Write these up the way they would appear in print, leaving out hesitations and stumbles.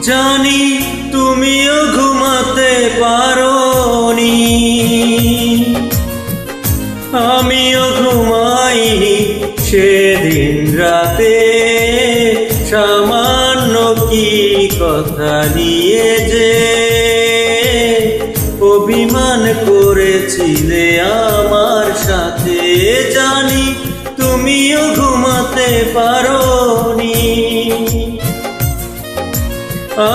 জানি তুমিও ঘুমাতে পারোনি, আমিও ঘুমাইনি সেদিন রাতে। সামান্য কি কথা নিয়ে যে অভিমান করেছিলে আমার সাথে, জানি তুমিও ঘুমাতে পারোনি,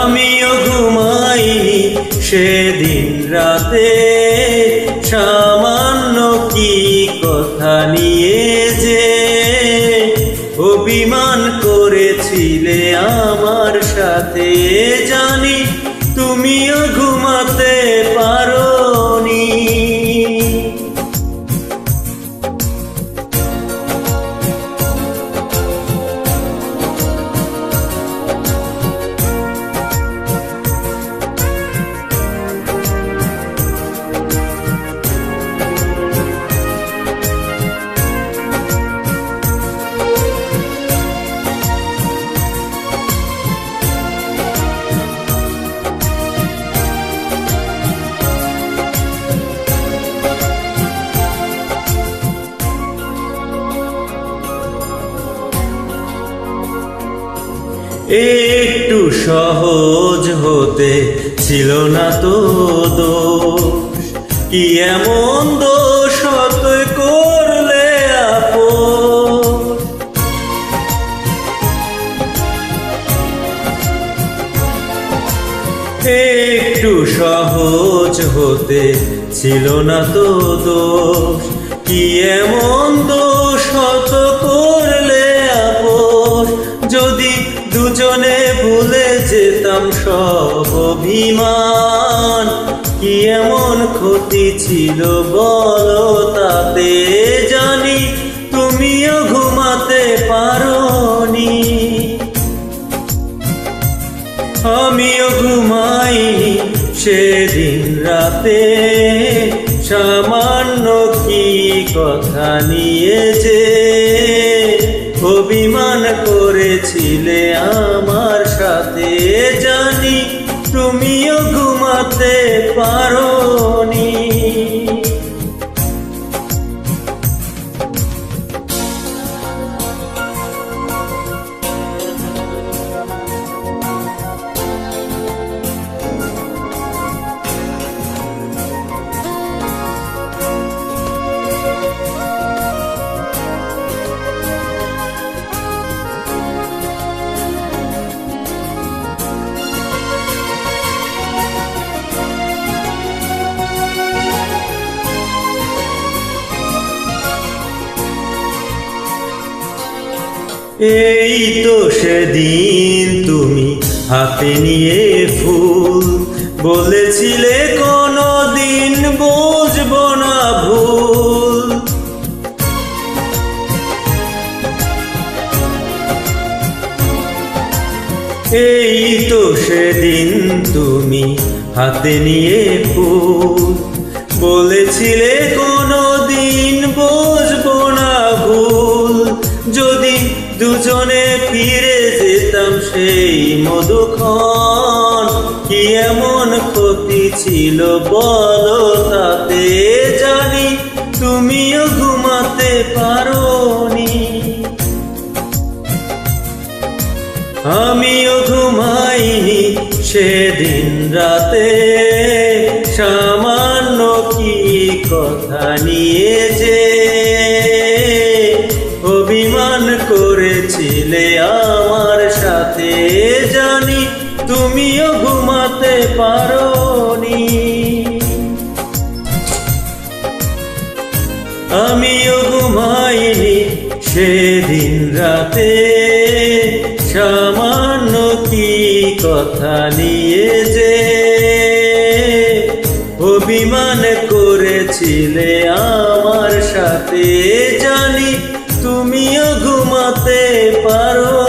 আমিও ঘুমাইনি সেদিন রাতে। সামান্য কি কথা নিয়ে যে অভিমান করেছিলে আমার সাথে, জানি তুমিও ঘুমাতে পারোনি। একটু সহজ হতে ছিল না তো দোষ, কি এমন দোষ হত করলে আপন। একটু সহজ হতে ছিল না তো দোষ, কি এমন দোষ হত করলে আপন। যদি দুজনে ভুলে যেতাম সব অভিমান, কি এমন ক্ষতি ছিল বলো তাতে, জানি তুমিও ঘুমাতে পারোনি, আমিও ঘুমাইনি সেদিন রাতে। সামান্য কি কথা নিয়ে যে অভিমান করেছিলে আমার সাথে, জানি তুমিও ঘুমাতে পারোনি। এই তো সেদিন তুমি হাতে নিয়ে ফুল, বলেছিলে কোনোদিন বুঝবো না ভুল। এই তো সেদিন তুমি হাতে নিয়ে ফুল, বলেছিলে কোনোদিন বুঝবো না ভুল। যদি দুজনে ফিরে যেতাম সেই মধুক্ষণ, কি এমন ক্ষতি ছিল বলো তাতে, জানি তুমিও ঘুমাতে পারোনি, আমিও ঘুমাইনি সেদিন রাতে। সামান্য কি কথা নিয়ে যে অভিমান করেছিলে আমার সাথে, জানি তুমিও ঘুমাতে পারোনি, আমিও ঘুমাইনি সেদিন রাতে। সামান্য কি কথা নিয়ে যে অভিমান করেছিলে আমার সাথে, জানি তুমিও ঘুমাতে পারো।